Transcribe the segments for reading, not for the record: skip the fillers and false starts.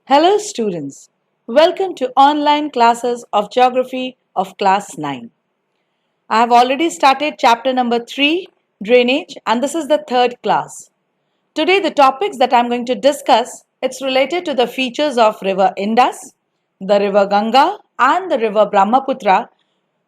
Hello students, welcome to online classes of Geography of class 9. I have already started chapter number 3, Drainage, and this is the third class. Today the topics that I am going to discuss, it's related to the features of river Indus, the river Ganga and the river Brahmaputra.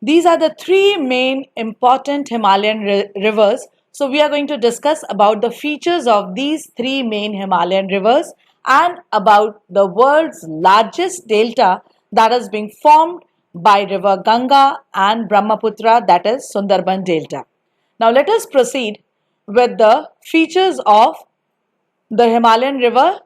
These are the three main important Himalayan rivers. So we are going to discuss about the features of these three main Himalayan rivers and about the world's largest delta that is being formed by river Ganga and Brahmaputra, that is Sundarban Delta. Now let us proceed with the features of the Himalayan river.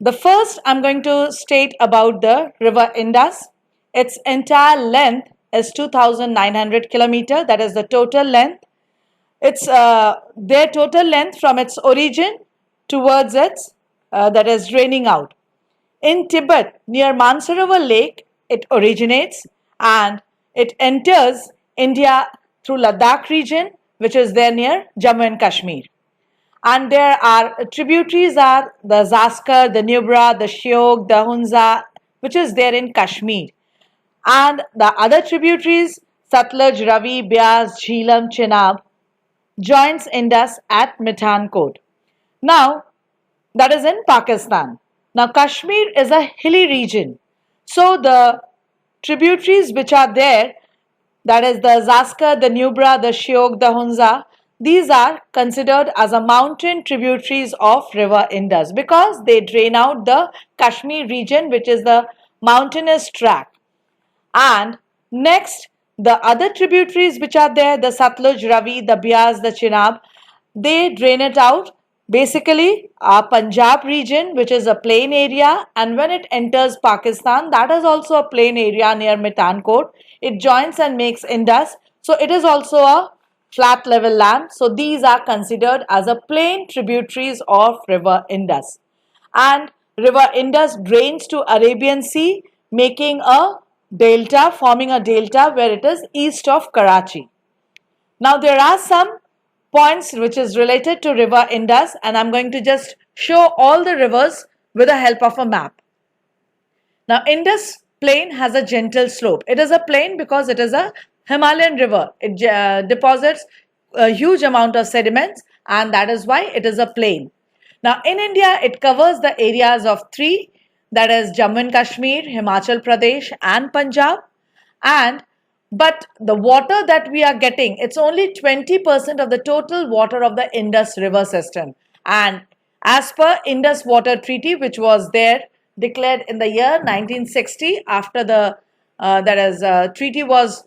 The first I'm going to state about the river Indus. Its entire length is 2,900 kilometer. That is the total length. It's their total length from its origin towards its that is draining out. In Tibet, near Mansarovar Lake, it originates and it enters India through Ladakh region, which is there near Jammu and Kashmir. And there are tributaries are the Zaskar, the Nubra, the Shyok, the Hunza, which is there in Kashmir. And the other tributaries, Satluj, Ravi, Beas, Jhelum, Chenab, joins Indus at Mithankot. Now, that is in Pakistan. Now, Kashmir is a hilly region. So, the tributaries which are there, that is the Zaskar, the Nubra, the Shyok, the Hunza, these are considered as a mountain tributaries of river Indus because they drain out the Kashmir region, which is the mountainous tract. And next, the other tributaries which are there, the Satluj, Ravi, the Beas, the Chenab, they drain it out. Basically, our Punjab region, which is a plain area, and when it enters Pakistan, that is also a plain area near Mithankot. It joins and makes Indus. So it is also a flat level land. So these are considered as a plain tributaries of river Indus. And river Indus drains to Arabian Sea, making a delta, forming a delta where it is east of Karachi. Now there are some points which is related to river Indus, and I'm going to just show all the rivers with the help of a map. Now Indus plain has a gentle slope. It is a plain because it is a Himalayan river. It deposits a huge amount of sediments, and that is why it is a plain. Now in India, it covers the areas of three, that is Jammu and Kashmir, Himachal Pradesh and Punjab. But the water that we are getting, it's only 20% of the total water of the Indus river system. And as per Indus Water Treaty, which was there declared in the year 1960, after the treaty was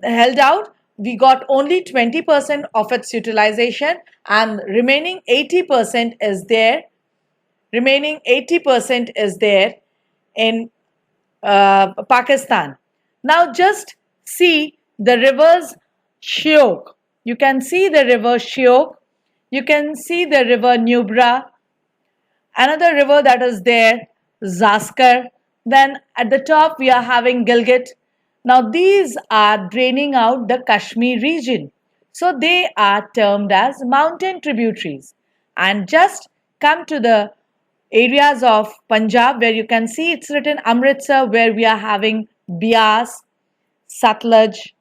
held out, we got only 20% of its utilization, and remaining 80% is there. Remaining 80% is there in Pakistan. Now just see the rivers Shyok. You can see the river Shyok. You can see the river Nubra. Another river that is there, Zaskar. Then at the top we are having Gilgit. Now these are draining out the Kashmir region. So they are termed as mountain tributaries. And just come to the areas of Punjab where you can see it's written Amritsar, where we are having Beas, Satluj,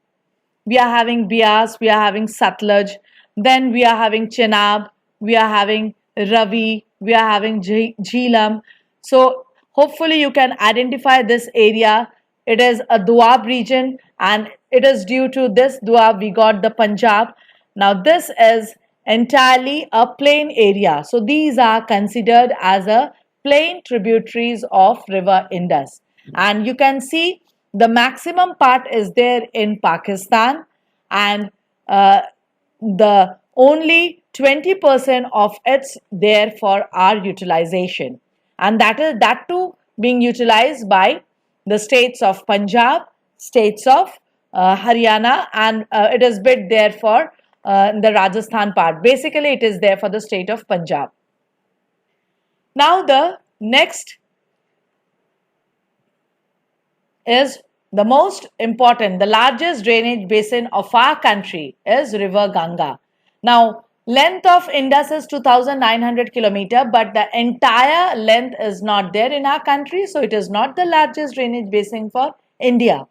we are having Beas, we are having Satluj, then we are having Chenab, we are having Ravi, we are having Jhelum. So hopefully you can identify this area. It is a Doab region, and it is due to this Doab we got the Punjab. Now this is entirely a plain area. So these are considered as a plain tributaries of river Indus. And you can see the maximum part is there in Pakistan, and the only 20% of it's there for our utilization. And that too being utilized by the states of Punjab, states of Haryana, and it is bit there for the Rajasthan part. Basically, it is there for the state of Punjab. Now, the next is the most important, the largest drainage basin of our country is river Ganga. Now, Length of Indus is 2,900 kilometer, but the entire length is not there in our country, so it is not the largest drainage basin for India.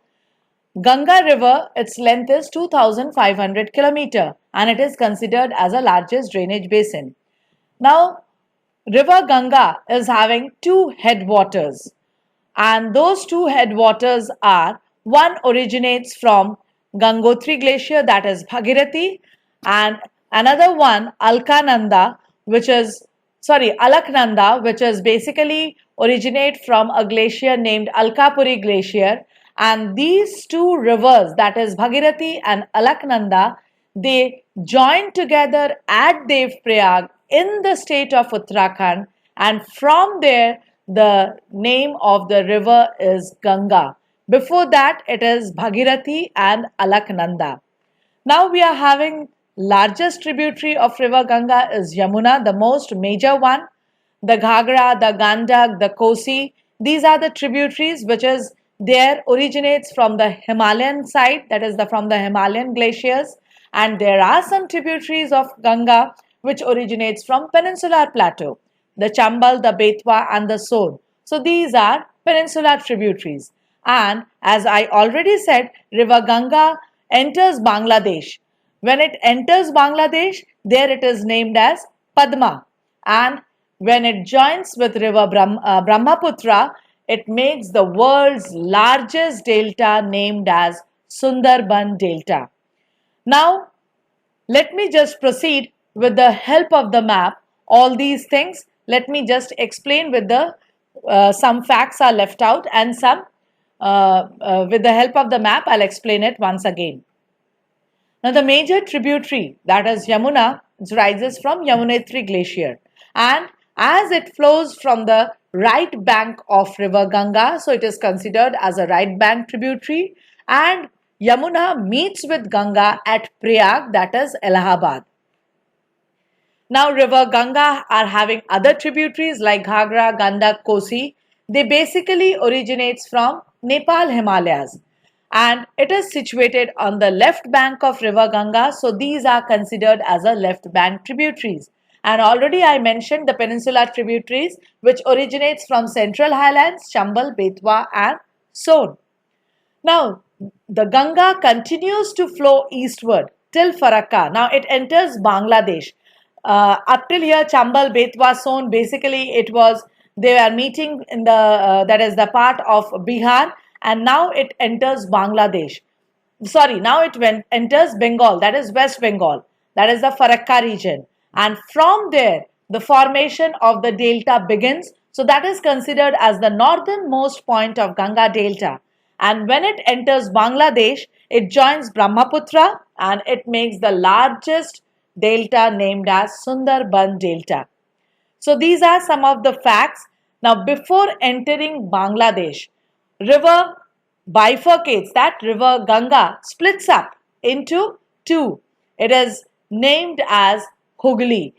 Ganga River, its length is 2,500 kilometer and it is considered as the largest drainage basin. Now, River Ganga is having two headwaters, and those two headwaters are, one originates from Gangotri glacier, that is Bhagirathi, and another one Alkananda, which is Alaknanda, which is basically originate from a glacier named Alkapuri glacier. And these two rivers, that is Bhagirathi and Alaknanda, they join together at Devprayag in the state of Uttarakhand, and from there the name of the river is Ganga. Before that it is Bhagirathi and Alaknanda. Now we are having largest tributary of river Ganga is Yamuna, the most major one. The Ghagra, the Gandak, the Kosi, these are the tributaries which is there originates from the Himalayan side, that is from the Himalayan glaciers, and there are some tributaries of Ganga which originates from peninsular plateau, the Chambal, the Betwa and the Son. So these are peninsular tributaries. And as I already said, river Ganga enters Bangladesh. When it enters Bangladesh, there it is named as Padma, and when it joins with river Brahmaputra, it makes the world's largest delta named as Sundarban Delta. Now, let me just proceed with the help of the map. All these things, let me just explain with the some facts are left out, and some with the help of the map, I'll explain it once again. Now, the major tributary, that is Yamuna, rises from Yamunetri glacier, and as it flows from the right bank of river Ganga, so it is considered as a right bank tributary, and Yamuna meets with Ganga at Prayag, that is Allahabad. Now river Ganga are having other tributaries like Ghagra, Gandak, Kosi. They basically originates from Nepal Himalayas, and it is situated on the left bank of river Ganga, so these are considered as a left bank tributaries. And already I mentioned the peninsular tributaries which originates from central highlands, Chambal, Betwa and Son. Now the Ganga continues to flow eastward till Farakka. Now it enters Bangladesh. Up till here, Chambal, Betwa, Son, basically it was, they were meeting in the, that is the part of Bihar, and now it enters Bangladesh. Now it enters Bengal, that is West Bengal, that is the Farakka region. And from there, the formation of the delta begins. So that is considered as the northernmost point of Ganga Delta. And when it enters Bangladesh, it joins Brahmaputra and it makes the largest delta named as Sundarban Delta. So these are some of the facts. Now before entering Bangladesh, river bifurcates, that river Ganga splits up into two. It is named as Hooghly.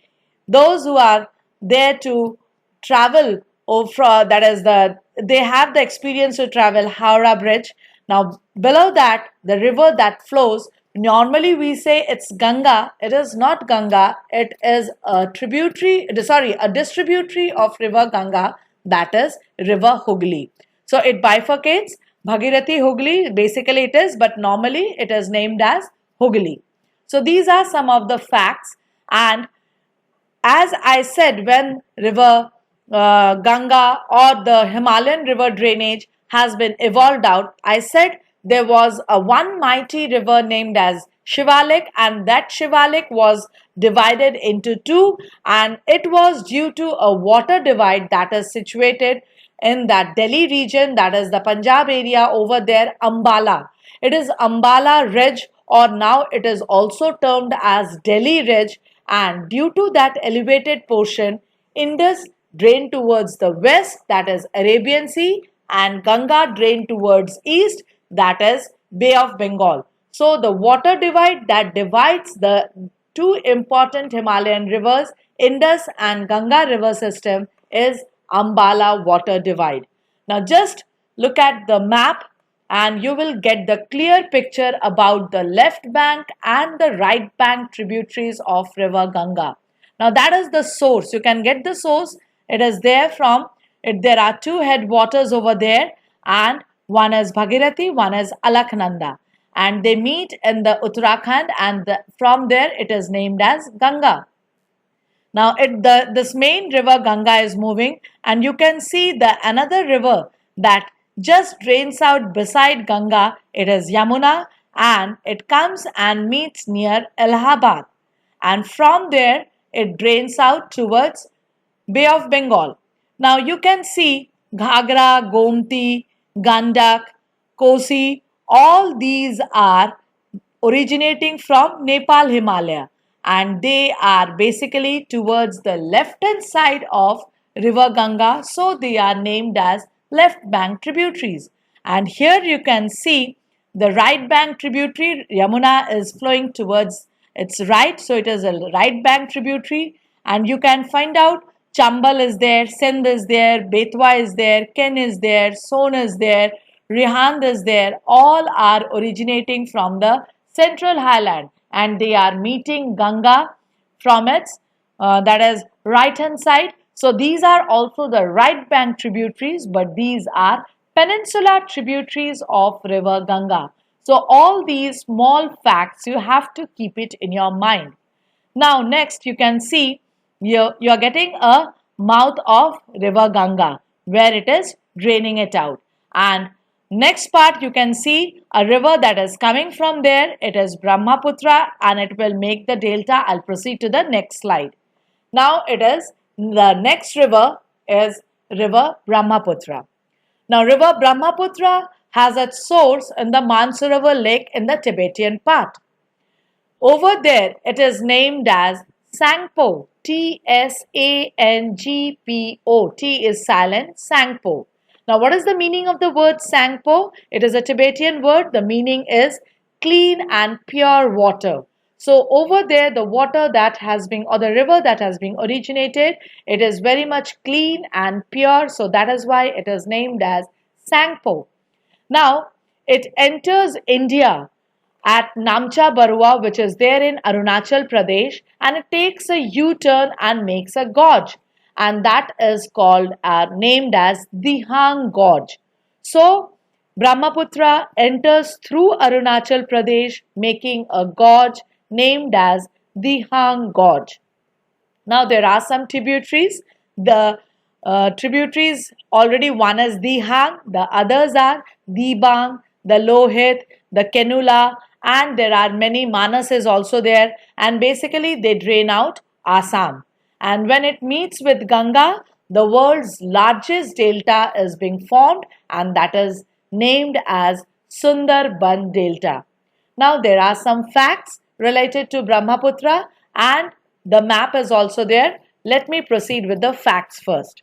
Those who are there to travel over, that is they have the experience to travel Howrah Bridge. Now below that, the river that flows, normally we say it's Ganga. It is not Ganga. It is a tributary, a distributary of river Ganga, that is river Hooghly. So it bifurcates Bhagirathi Hooghly, basically it is, but normally it is named as Hooghly. So these are some of the facts. And as I said, when river Ganga or the Himalayan river drainage has been evolved out, I said there was a one mighty river named as Shivalik, and that Shivalik was divided into two, and it was due to a water divide that is situated in that Delhi region, that is the Punjab area over there, Ambala. It is Ambala Ridge, or now it is also termed as Delhi Ridge, and due to that elevated portion, Indus drained towards the west, that is Arabian Sea, and Ganga drained towards east, that is Bay of Bengal. So the water divide that divides the two important Himalayan rivers, Indus and Ganga river system, is Ambala water divide. Now just look at the map and you will get the clear picture about the left bank and the right bank tributaries of river Ganga. Now that is the source. You can get the source. It is there from it. There are two headwaters over there, and one is Bhagirathi, one is Alaknanda, and they meet in the Uttarakhand, and from there it is named as Ganga. Now this main river Ganga is moving, and you can see the another river that just drains out beside Ganga. It is Yamuna, and it comes and meets near Allahabad, and from there it drains out towards Bay of Bengal. Now you can see Ghagra, Gomti, Gandak, Kosi, all these are originating from Nepal Himalaya, and they are basically towards the left hand side of river Ganga, so they are named as left bank tributaries. And here you can see the right bank tributary. Yamuna is flowing towards its right, so it is a right bank tributary, and you can find out Chambal is there, Sindh is there, Betwa is there, Ken is there, Son is there, Rihand is there. All are originating from the central highland, and they are meeting Ganga from its that is right hand side. So these are also the right bank tributaries, but these are peninsular tributaries of river Ganga. So all these small facts, you have to keep it in your mind. Now next you can see you're getting a mouth of river Ganga where it is draining it out, and next part you can see a river that is coming from there. It is Brahmaputra, and it will make the delta. I'll proceed to the next slide. Now it is the next river is river Brahmaputra. Now river Brahmaputra has its source in the Mansarovar lake in the Tibetan part. Over there it is named as Tsangpo, Tsangpo. T is silent, Tsangpo. Now what is the meaning of the word Tsangpo? It is a Tibetan word. The meaning is clean and pure water. So over there the water that has been, or the river that has been originated, it is very much clean and pure. So that is why it is named as Tsangpo. Now it enters India at Namcha Barua, which is there in Arunachal Pradesh, and it takes a U-turn and makes a gorge, and that is called named as Dihang Gorge. So Brahmaputra enters through Arunachal Pradesh, making a gorge named as Dihang Gorge. Now there are some tributaries. The tributaries, already one is Dihang, the others are Dibang, the Lohit, the Kenula, and there are many. Manas is also there, and basically they drain out Assam. And when it meets with Ganga, the world's largest delta is being formed, and that is named as Sundarban Delta. Now there are some facts related to Brahmaputra, and the map is also there. Let me proceed with the facts first.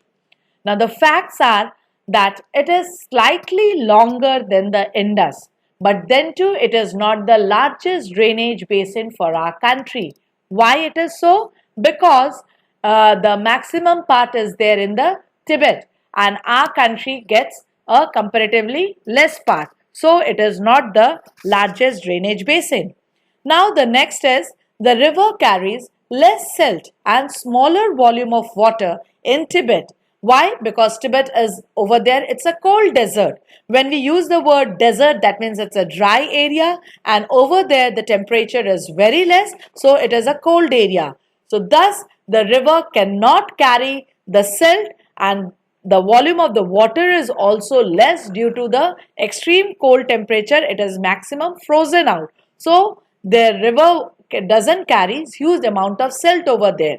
Now the facts are that it is slightly longer than the Indus, but then too it is not the largest drainage basin for our country. Why it is so? Because the maximum part is there in the Tibet, and our country gets a comparatively less part. So it is not the largest drainage basin. Now the next is the river carries less silt and smaller volume of water in Tibet. Why? Because Tibet is over there, it's a cold desert. When we use the word desert, that means it's a dry area, and over there the temperature is very less, so it is a cold area. So thus the river cannot carry the silt, and the volume of the water is also less due to the extreme cold temperature. It is maximum frozen out. So the river doesn't carry huge amount of silt over there.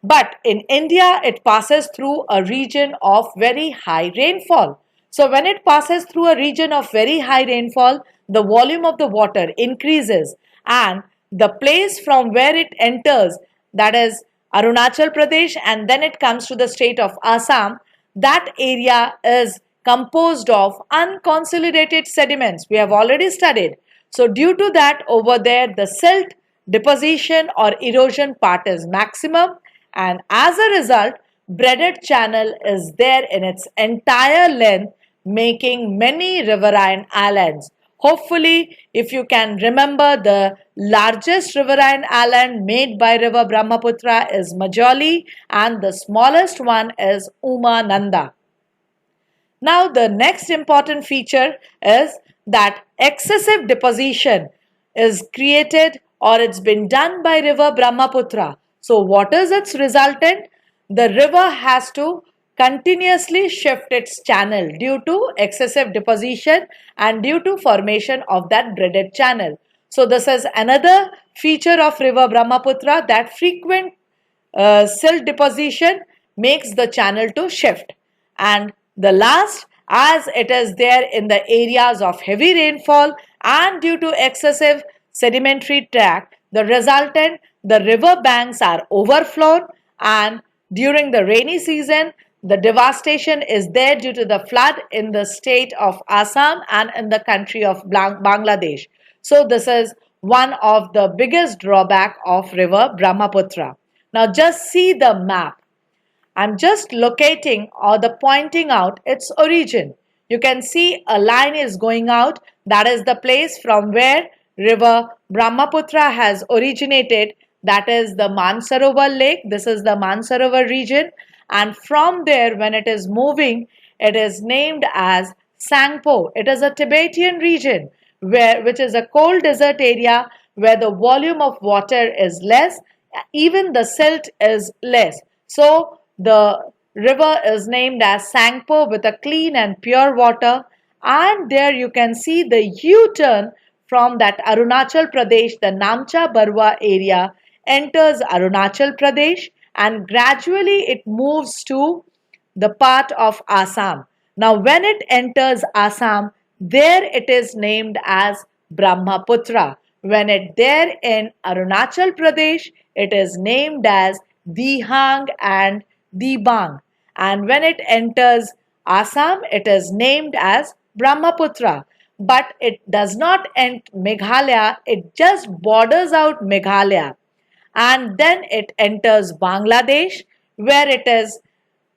But in India, it passes through a region of very high rainfall. So when it passes through a region of very high rainfall, the volume of the water increases, and the place from where it enters, that is Arunachal Pradesh, and then it comes to the state of Assam, that area is composed of unconsolidated sediments. We have already studied. So due to that, over there the silt deposition or erosion part is maximum, and as a result, breaded channel is there in its entire length, making many riverine islands. Hopefully, if you can remember, the largest riverine island made by river Brahmaputra is Majoli and the smallest one is Umananda. Now, the next important feature is that excessive deposition is created or it's been done by river Brahmaputra. So, what is its resultant? The river has to continuously shift its channel due to excessive deposition and due to formation of that braided channel. So, this is another feature of river Brahmaputra, that frequent silt deposition makes the channel to shift. And the last, as it is there in the areas of heavy rainfall and due to excessive sedimentary tract, the resultant, the river banks are overflown, and during the rainy season, the devastation is there due to the flood in the state of Assam and in the country of Bangladesh. So this is one of the biggest drawback of river Brahmaputra. Now just see the map. I'm just locating or the pointing out its origin. You can see a line is going out. That is the place from where river Brahmaputra has originated. That is the Mansarovar lake. This is the Mansarovar region. And from there, when it is moving, it is named as Sangpo. It is a Tibetan region which is a cold desert area where the volume of water is less, even the silt is less. So the river is named as Sangpo with a clean and pure water. And there you can see the U-turn from that Arunachal Pradesh, the Namcha Barwa area enters Arunachal Pradesh, and gradually it moves to the part of Assam. Now when it enters Assam, there it is named as Brahmaputra. When it there in Arunachal Pradesh, it is named as Dihang and Dibang. And when it enters Assam, it is named as Brahmaputra. But it does not enter Meghalaya, it just borders out Meghalaya. And then it enters Bangladesh, where it is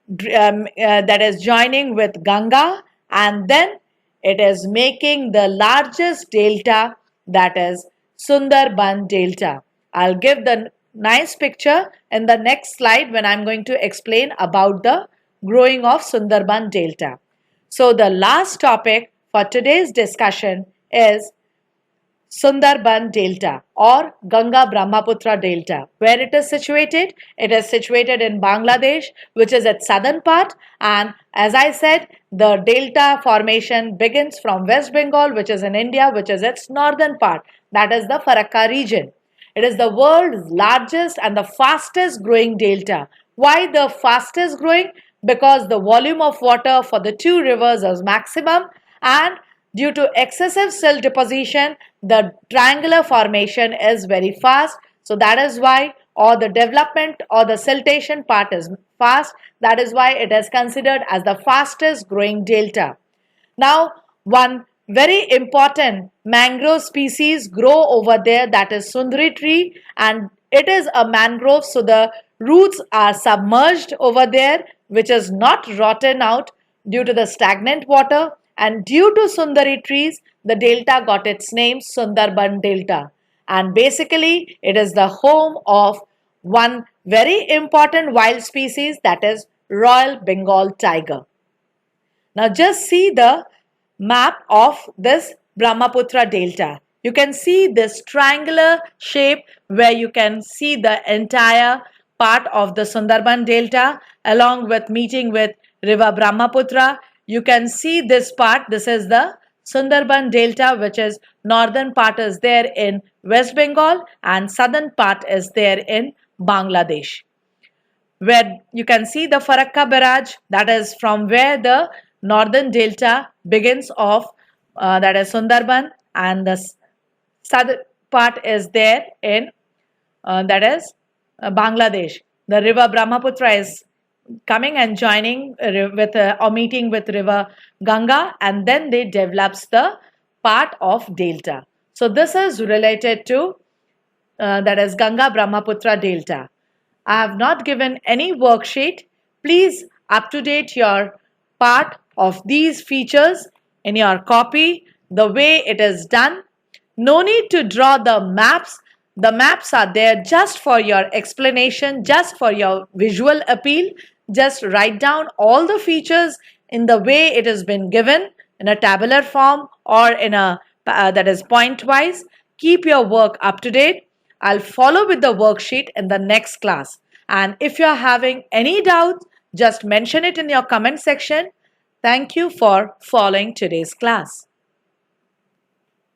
that is joining with Ganga, and then it is making the largest delta, that is Sundarban Delta. I'll give the nice picture in the next slide when I'm going to explain about the growing of Sundarban Delta. So the last topic for today's discussion is Sundarban Delta or Ganga Brahmaputra Delta. Where it is situated? It is situated in Bangladesh, which is its southern part, and as I said, the delta formation begins from West Bengal, which is in India, which is its northern part, that is the Farakka region. It is the world's largest and the fastest growing delta. Why the fastest growing? Because the volume of water for the two rivers is maximum, and due to excessive silt deposition, the triangular formation is very fast. So that is why, or the development or the siltation part is fast. That is why it is considered as the fastest growing delta. Now, one very important mangrove species grow over there, that is Sundari tree, and it is a mangrove, so the roots are submerged over there, which is not rotten out due to the stagnant water. And due to Sundari trees, the delta got its name Sundarban Delta. And basically, it is the home of one very important wild species, that is Royal Bengal tiger. Now just see the map of this Brahmaputra Delta. You can see this triangular shape where you can see the entire part of the Sundarban Delta along with meeting with river Brahmaputra. You can see this part. This is the Sundarban Delta, which is northern part is there in West Bengal and southern part is there in Bangladesh. Where you can see the Farakka barrage, that is from where the northern delta begins off, that is Sundarban, and the southern part is there in that is Bangladesh. The river Brahmaputra is coming and joining with or meeting with river Ganga, and then they develops the part of delta. So this is related to that is Ganga Brahmaputra Delta. I have not given any worksheet. Please up to date your part of these features in your copy the way it is done. No need to draw the maps. The maps are there just for your explanation, just for your visual appeal. Just write down all the features in the way it has been given in a tabular form or in a that is point wise. Keep your work up to date. I'll follow with the worksheet in the next class. And if you're having any doubts, just mention it in your comment section. Thank you for following today's class.